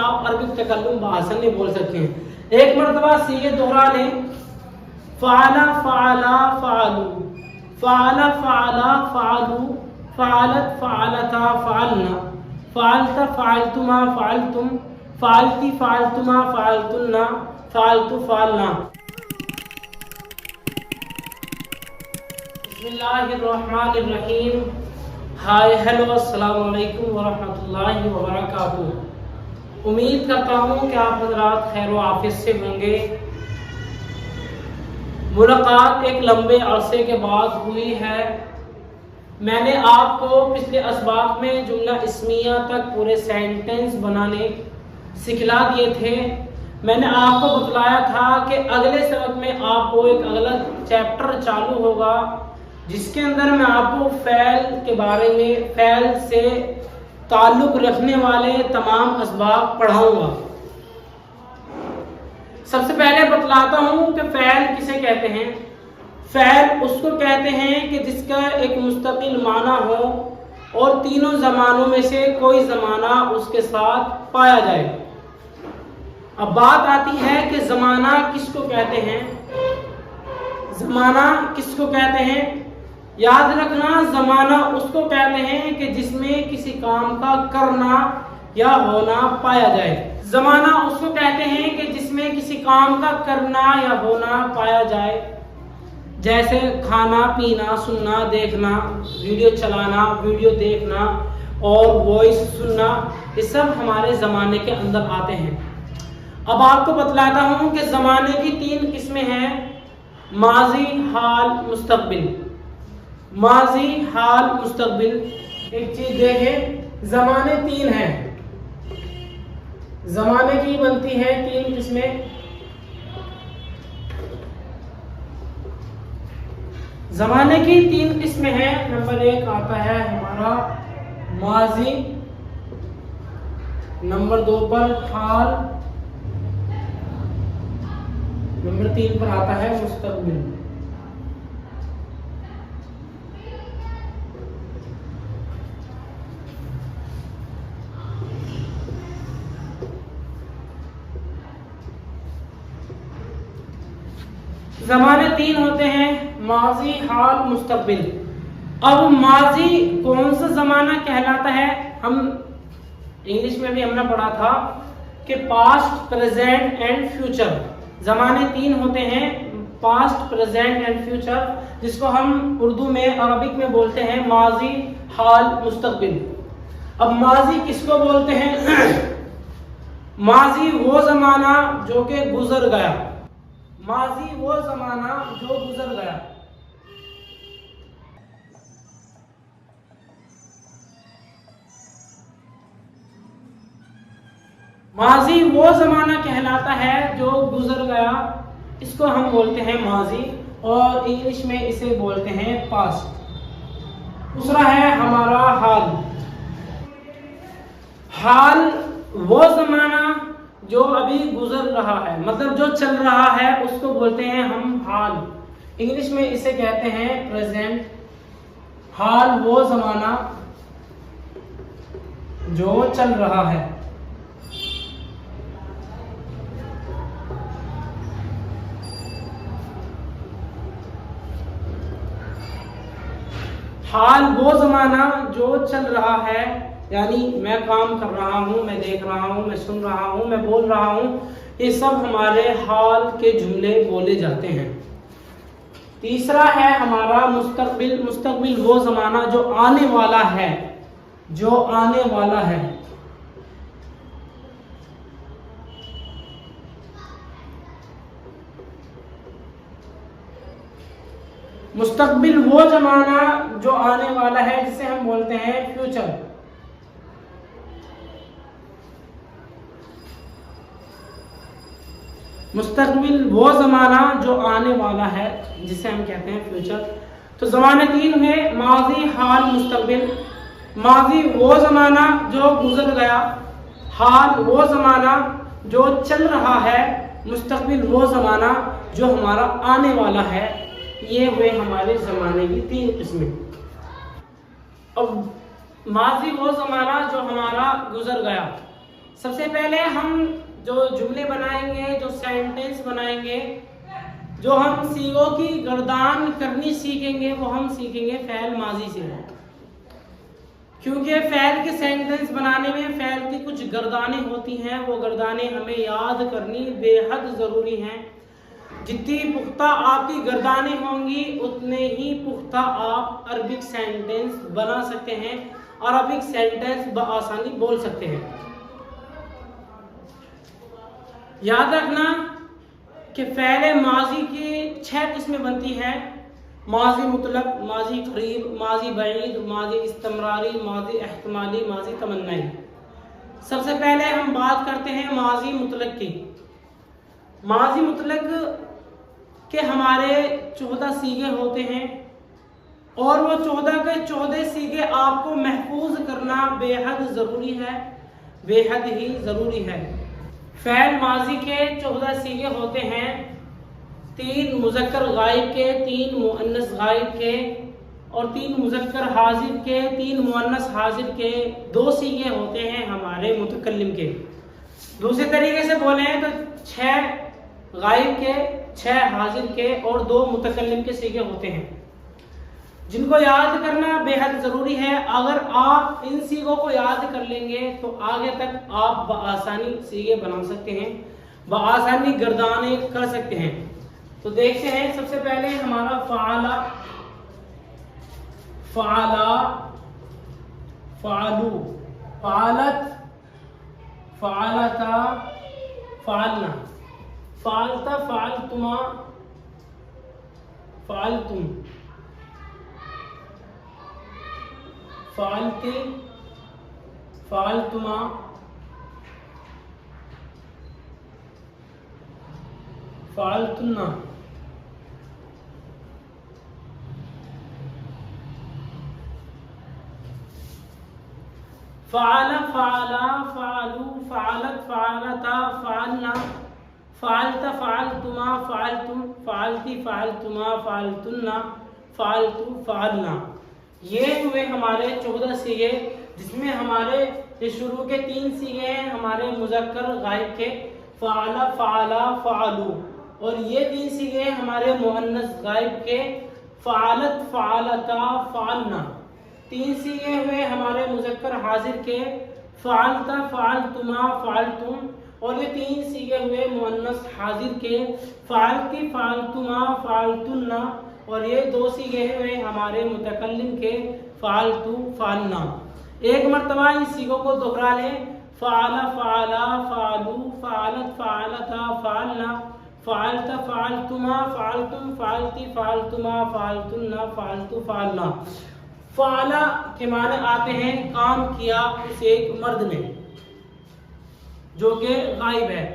آپ عربک تکلم بآسانی نہیں بول سکتے ہیں۔ ایک مرتبہ صیغے دوہرا لیں، فعل فعلا فعلو، فعل فعلا فعلو، فعلت فعلتا فعلنا، فعلت فعلتما فعلتم، فعلتی فعلتما فعلتنا، فعلت فعلنا۔ بسم اللہ الرحمن الرحیم۔ ہائے ہیلو، السلام علیکم ورحمۃ اللہ وبرکاتہ۔ امید کرتا ہوں کہ آپ حضرات خیر و عافیت سے ہوں گے۔ ملاقات ایک لمبے عرصے کے بعد ہوئی ہے۔ میں نے آپ کو پچھلے اسباق میں جملہ اسمیہ تک پورے سینٹنس بنانے سکھلا دیے تھے۔ میں نے آپ کو بتلایا تھا کہ اگلے سبق میں آپ کو ایک اگلا چیپٹر چالو ہوگا جس کے اندر میں آپ کو فعل کے بارے میں، فعل سے تعلق رکھنے والے تمام اسباق پڑھاؤں گا۔ سب سے پہلے بتلاتا ہوں کہ فعل کسے کہتے ہیں۔ فعل اس کو کہتے ہیں کہ جس کا ایک مستقل معنی ہو اور تینوں زمانوں میں سے کوئی زمانہ اس کے ساتھ پایا جائے۔ اب بات آتی ہے کہ زمانہ کس کو کہتے ہیں۔ زمانہ کس کو کہتے ہیں؟ یاد رکھنا، زمانہ اس کو کہتے ہیں کہ جس میں کسی کام کا کرنا یا ہونا پایا جائے۔ زمانہ اس کو کہتے ہیں کہ جس میں کسی کام کا کرنا یا ہونا پایا جائے، جیسے کھانا پینا، سننا دیکھنا، ویڈیو چلانا، ویڈیو دیکھنا اور وائس سننا، یہ سب ہمارے زمانے کے اندر آتے ہیں۔ اب آپ کو بتلاتا ہوں کہ زمانے کی تین قسمیں ہیں، ماضی، حال، مستقبل۔ ماضی، حال، مستقبل۔ ایک چیز دیکھیں، زمانے تین ہیں۔ زمانے کی بنتی ہے تین قسمیں۔ زمانے کی تین قسمیں ہیں۔ نمبر ایک آتا ہے ہمارا ماضی، نمبر دو پر حال، نمبر تین پر آتا ہے مستقبل۔ زمانے تین ہوتے ہیں، ماضی، حال، مستقبل۔ اب ماضی کون سا زمانہ کہلاتا ہے؟ ہم انگلش میں بھی ہم نے پڑھا تھا کہ پاسٹ، پریزنٹ اینڈ فیوچر۔ زمانے تین ہوتے ہیں، پاسٹ، پریزنٹ اینڈ فیوچر، جس کو ہم اردو میں، عربک میں بولتے ہیں ماضی، حال، مستقبل۔ اب ماضی کس کو بولتے ہیں؟ ماضی وہ زمانہ جو کہ گزر گیا۔ ماضی وہ زمانہ جو گزر گیا۔ ماضی وہ زمانہ کہلاتا ہے جو گزر گیا، اس کو ہم بولتے ہیں ماضی، اور انگلش میں اسے بولتے ہیں پاسٹ۔ دوسرا ہے ہمارا حال۔ حال وہ زمانہ جو ابھی گزر رہا ہے، مطلب جو چل رہا ہے، اس کو بولتے ہیں ہم حال۔ انگلش میں اسے کہتے ہیں پریزنٹ۔ حال وہ زمانہ جو چل رہا ہے۔ حال وہ زمانہ جو چل رہا ہے، یعنی میں کام کر رہا ہوں، میں دیکھ رہا ہوں، میں سن رہا ہوں، میں بول رہا ہوں، یہ سب ہمارے حال کے جملے بولے جاتے ہیں۔ تیسرا ہے ہمارا مستقبل۔ مستقبل وہ زمانہ جو آنے والا ہے، جو آنے والا ہے۔ مستقبل وہ زمانہ جو آنے والا ہے، جسے ہم بولتے ہیں فیوچر۔ مستقبل وہ زمانہ جو آنے والا ہے، جسے ہم کہتے ہیں فیوچر۔ تو زمانے تین ہوئے، ماضی، حال، مستقبل۔ ماضی وہ زمانہ جو گزر گیا، حال وہ زمانہ جو چل رہا ہے، مستقبل وہ زمانہ جو ہمارا آنے والا ہے۔ یہ ہوئے ہمارے زمانے کی تین قسمیں۔ اب ماضی وہ زمانہ جو ہمارا گزر گیا، سب سے پہلے ہم جو جملے بنائیں گے، جو سینٹنس بنائیں گے، جو ہم سیغوں کی گردان کرنی سیکھیں گے، وہ ہم سیکھیں گے فعل ماضی سے، کیونکہ فعل کے سینٹنس بنانے میں فعل کی کچھ گردانیں ہوتی ہیں، وہ گردانیں ہمیں یاد کرنی بے حد ضروری ہیں۔ جتنی پختہ آپ کی گردانیں ہوں گی اتنے ہی پختہ آپ عربک سینٹنس بنا سکتے ہیں اور عربک سینٹنس بآسانی بول سکتے ہیں۔ یاد رکھنا کہ فعل ماضی کی 6 قسمیں بنتی ہیں: ماضی مطلق، ماضی قریب، ماضی بعید، ماضی استمراری، ماضی احتمالی، ماضی تمنائی۔ سب سے پہلے ہم بات کرتے ہیں ماضی مطلق کی۔ ماضی مطلق کے ہمارے 14 صیغے ہوتے ہیں اور وہ 14 کے 14 صیغے آپ کو محفوظ کرنا بے حد ضروری ہے، بے حد ہی ضروری ہے۔ فعل ماضی کے 14 صیغے ہوتے ہیں: 3 مذکر غائب کے، 3 مؤنث غائب کے اور 3 مذکر حاضر کے، 3 مؤنث حاضر کے۔ 2 صیغے ہوتے ہیں ہمارے متکلم کے۔ دوسرے طریقے سے بولیں تو 6 غائب کے، 6 حاضر کے اور 2 متکلم کے صیغے ہوتے ہیں، جن کو یاد کرنا بے حد ضروری ہے۔ اگر آپ ان صیغوں کو یاد کر لیں گے تو آگے تک آپ بآسانی صیغے بنا سکتے ہیں، بآسانی گردانیں کر سکتے ہیں۔ تو دیکھتے ہیں، سب سے پہلے ہمارا فعلا، فعلا، فعلو، فعلت، فعلتا، فعلنا، فعلتا، فعلتما، فعلتم، فعلتی، فعلتما، فعلتنا، فعل، فعلا، فعلو، فعلت، فعلتا، فعلنا، فعلت، فعلتما، فعلتم، فعلتی، فعلتما، فعلتنا، فعلتو، فعلنا۔ یہ ہوئے ہمارے 14 صیغے، جس میں ہمارے شروع کے 3 صیغے ہیں ہمارے مذکر غائب کے: فعل، فعلا، فعلو، اور یہ 3 صیغے ہمارے مؤنث غائب کے: فعلت، فعلتا، فعلنا۔ 3 صیغے ہوئے ہمارے مذکر حاضر کے: فعلتا، فعلتما، فعلتم، اور یہ 3 صیغے ہوئے مؤنث حاضر کے: فعلتی، فعلتما، فعلتنا، اور یہ 2 صیغے ہوئے ہمارے متکلم کے: فعلتو، فعلنا۔ ایک مرتبہ ان صیغوں کو دوہرا لیں: فعل، فعلا، فعلو، فعلت، فعلتا، فعلنا، فعلت، فعلتما، فعلتم، فعلتی، فعلتما، فعلتنا، فعلتو، فعلنا۔ فعلا کے معنی آتے ہیں کام کیا اس ایک مرد نے جو کہ غائب ہے۔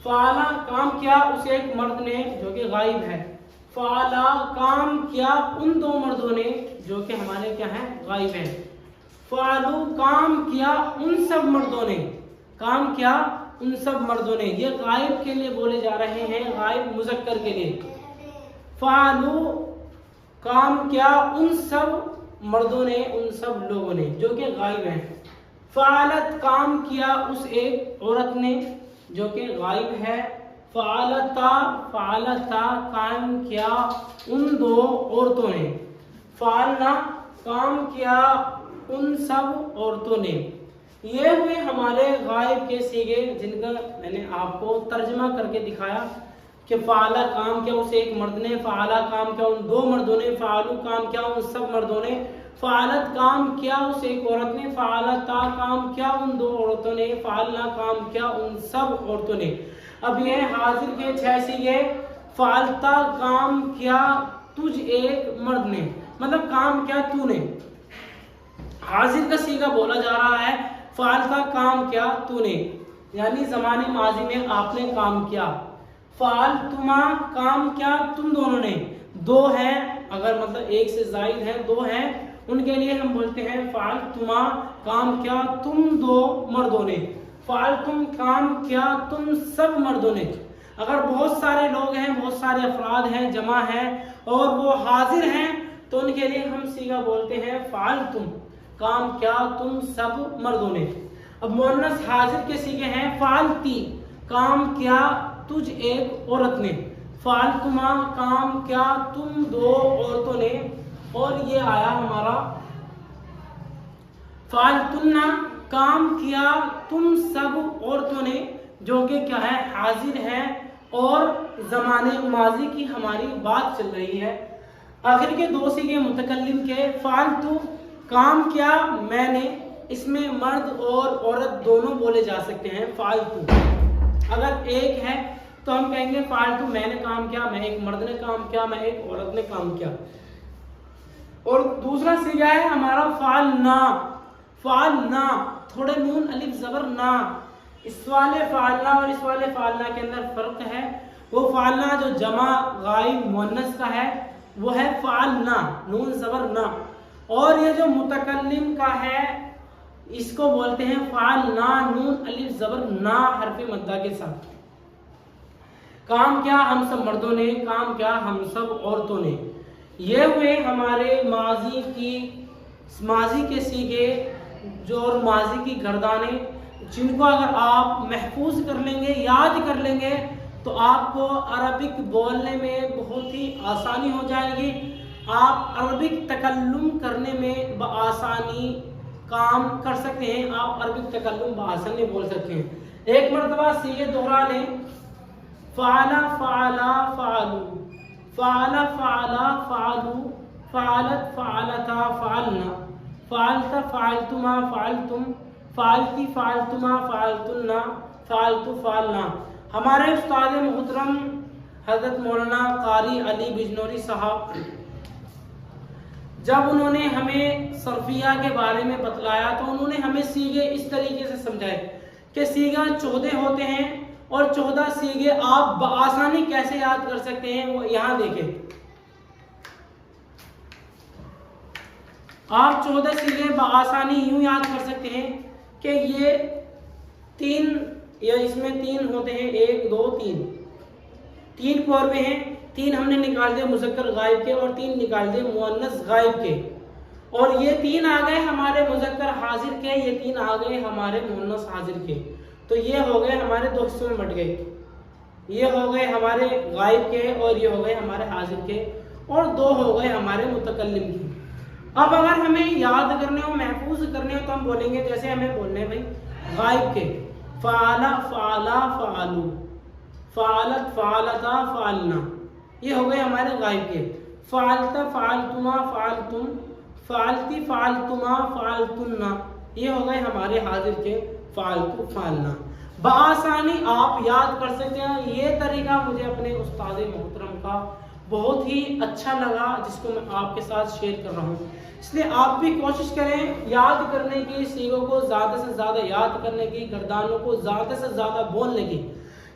فعلا کام کیا اس ایک مرد نے جو کہ غائب ہے۔ فعلا کام کیا ان 2 مردوں نے جو کہ ہمارے کیا ہیں، غائب ہیں۔ فعلو کام کیا ان سب مردوں نے، کام کیا ان سب مردوں نے۔ یہ غائب کے لیے بولے جا رہے ہیں، غائب مذکر کے لیے۔ فعلو کام کیا ان سب مردوں نے، ان سب لوگوں نے جو کہ غائب ہیں۔ فعلت کام کیا اس ایک عورت نے جو کہ غائب ہے۔ فعلتا، فعلتا کام کیا ان 2 عورتوں نے۔ فعلنا کام کیا ان سب عورتوں نے۔ یہ ہوئے ہمارے غائب کے صیغے، جن کا میں نے آپ کو ترجمہ کر کے دکھایا کہ فعلا کام کیا اس ایک مرد نے، فعلا کام کیا ان 2 مردوں نے، فعلو کام کیا ان سب مردوں نے، فعلت کام کیا اس ایک عورت نے، فعلتا کام کیا ان 2 عورتوں نے، فعلنا کام کیا ان سب عورتوں نے۔ اب یہ حاضر کے 6 صیغے: فعلتا کام کیا تجھ ایک مرد نے، مطلب کام کیا تو نے۔ حاضر کا صیغہ بولا جا رہا ہے فعلتا کام کیا تو نے، یعنی زمانے ماضی میں آپ نے کام کیا۔ فعلتما کام کیا تم دونوں نے، 2 ہیں، اگر مطلب ایک سے زائد ہے 2 ہیں ان کے لیے ہم بولتے ہیں فعلتما کام کیا تم 2 مردوں نے۔ فعلتم کام کیا تم سب مردوں نے۔ اگر بہت سارے لوگ ہیں، بہت سارے افراد ہیں، جمع ہیں اور وہ حاضر ہیں تو ان کے لیے ہم صیغہ بولتے ہیں فعلتم کام کیا تم سب مردوں نے۔ اب مؤنث حاضر کے سیغے ہیں فعلتی کام کیا تجھ ایک عورت نے، فعلتما کام کیا تم دو عورتوں نے، اور یہ آیا ہمارا فعلتنا کام کیا تم سب عورتوں نے، جو کہ کیا ہے حاضر ہے اور زمانے ماضی کی ہماری بات چل رہی ہے۔ آخر کے دو سیغے متکلم کے فعلتو کام کیا میں نے، اس میں مرد اور عورت دونوں بولے جا سکتے ہیں۔ فعلتو اگر ایک ہے تو ہم کہیں گے فعلتو میں نے کام کیا، میں ایک مرد نے کام کیا، میں ایک عورت نے کام کیا۔ اور دوسرا سیغہ ہے ہمارا فعلنا، فعلنا تھوڑے نون الف زبر نا، اس والے فعلنا اور اس والے فعلنا کے اندر فرق ہے۔ وہ فعلنا جو جمع غائب مؤنث کا ہے وہ ہے فعلنا نون زبر نا، اور یہ جو متکلم کا ہے اس کو بولتے ہیں فعلنا نون الف زبر نا حرف مدہ کے ساتھ۔ کام کیا ہم سب مردوں نے، کام کیا ہم سب عورتوں نے، یہ ہوئے ہمارے ماضی کے سیغے جو اور ماضی کی گردانیں، جن کو اگر آپ محفوظ کر لیں گے، یاد کر لیں گے تو آپ کو عربک بولنے میں بہت ہی آسانی ہو جائے گی، آپ عربک تکلم کرنے میں بآسانی کام کر سکتے ہیں، آپ عربک تکلم بآسانی بول سکتے ہیں۔ ایک مرتبہ سیغے دوہرا لیں، فعل فعلا فعلو، فعل فعلا فعلو، فعلت فعلتا فعلنا، فعلت فعلتما فعلتم، فعلتی فعلتما فعلتنا، فعلتو فعلنا۔ ہمارے استاد محترم حضرت مولانا قاری علی بجنوری صاحب جب انہوں نے ہمیں صرفیہ کے بارے میں بتلایا تو انہوں نے ہمیں سیغے اس طریقے سے سمجھائے کہ سیغہ 14 ہوتے ہیں اور 14 سیغے آپ بآسانی کیسے یاد کر سکتے ہیں، وہ یہاں دیکھیں۔ آپ 14 سیغے بآسانی یوں یاد کر سکتے ہیں کہ یہ 3 یا اس میں 3 ہوتے ہیں، 1 2 3 قوربے ہیں، 3 ہم نے نکال دے مذکر غائب کے اور 3 نکال دے مؤنث غائب کے، اور یہ 3 آ گئے ہمارے مذکر حاضر کے، یہ 3 آ گئے ہمارے مؤنث حاضر کے، تو یہ ہو گئے ہمارے 2 حصوں میں بٹ گئے، یہ ہو گئے ہمارے غائب کے اور یہ ہو گئے ہمارے حاضر کے، اور 2 ہو گئے ہمارے متکلم کے۔ اب اگر ہمیں یاد کرنے ہو، محفوظ کرنے ہو، تو ہم بولیں گے جیسے ہمیں بولنے بھائی غائب کے فعل فعلا فعلو، فعلت فعلتا فعلنا، یہ ہو گئے ہمارے غائب کے۔ فعلت فعلتما فعلتم، فعلتی فعلتما فعلتنا، یہ ہو گئے ہمارے حاضر کے فعلتو فعلنا۔ بآسانی آپ یاد کر سکتے ہیں۔ یہ طریقہ مجھے اپنے استاد محترم کا بہت ہی اچھا لگا، جس کو میں آپ کے ساتھ شیئر کر رہا ہوں، اس لیے آپ بھی کوشش کریں یاد کرنے کی، سیغوں کو زیادہ سے زیادہ یاد کرنے کی، گردانوں کو زیادہ سے زیادہ بولنے کی۔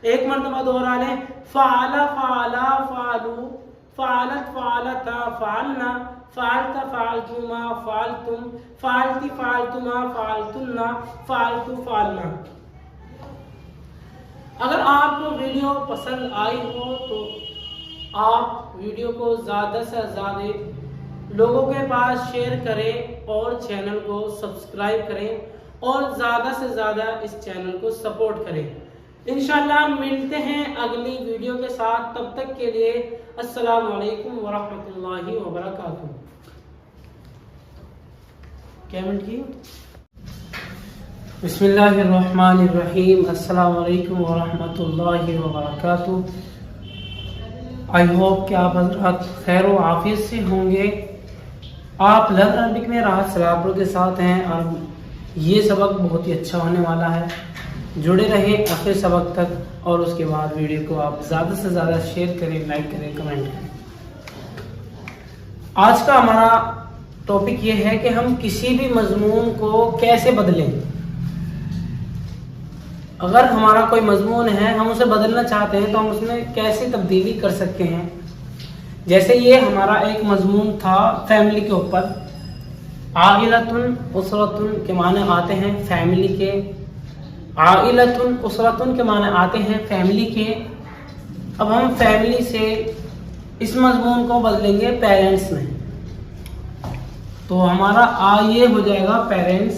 ایک مرتبہ دوہرا لیں، فعل فعلا فعلو، فعلت فعلتا فعلنا، فعلت فعلتما فعلتم، فعلتی فعلتما فعلتنا، فعلتو فعلنا۔ اگر آپ کو ویڈیو پسند آئی ہو تو آپ ویڈیو کو زیادہ سے زیادہ لوگوں کے پاس شیئر کریں اور چینل کو سبسکرائب کریں اور زیادہ سے زیادہ اس چینل کو سپورٹ کریں۔ انشاءاللہ ملتے ہیں اگلی ویڈیو کے ساتھ، تب تک کے لیے السلام علیکم ورحمۃ اللہ وبرکاتہ۔ کمنٹ کی بسم اللہ الرحمن الرحیم، السلام علیکم ورحمۃ اللہ وبرکاتہ۔ آئی ہوپ کہ آپ حضرات خیر و عافیت سے ہوں گے۔ آپ لرن عربک میں راحت سلاپور کے ساتھ ہیں اور یہ سبق بہت ہی اچھا ہونے والا ہے، جڑے رہیں آخر سبق تک، اور اس کے بعد ویڈیو کو آپ زیادہ سے زیادہ شیئر کریں، لائک کریں، کمنٹ کریں۔ آج کا ہمارا ٹاپک یہ ہے کہ ہم کسی بھی مضمون کو کیسے بدلیں۔ اگر ہمارا کوئی مضمون ہے، ہم اسے بدلنا چاہتے ہیں تو ہم اس میں کیسے تبدیلی کر سکتے ہیں۔ جیسے یہ ہمارا ایک مضمون تھا فیملی کے اوپر، عائلۃن اسرۃن کے معنی آتے ہیں فیملی کے، عائلۃن اسرۃن کے معنی آتے ہیں فیملی کے۔ اب ہم فیملی سے اس مضمون کو بدلیں گے پیرنٹس میں، تو ہمارا یہ ہو جائے گا پیرنٹس،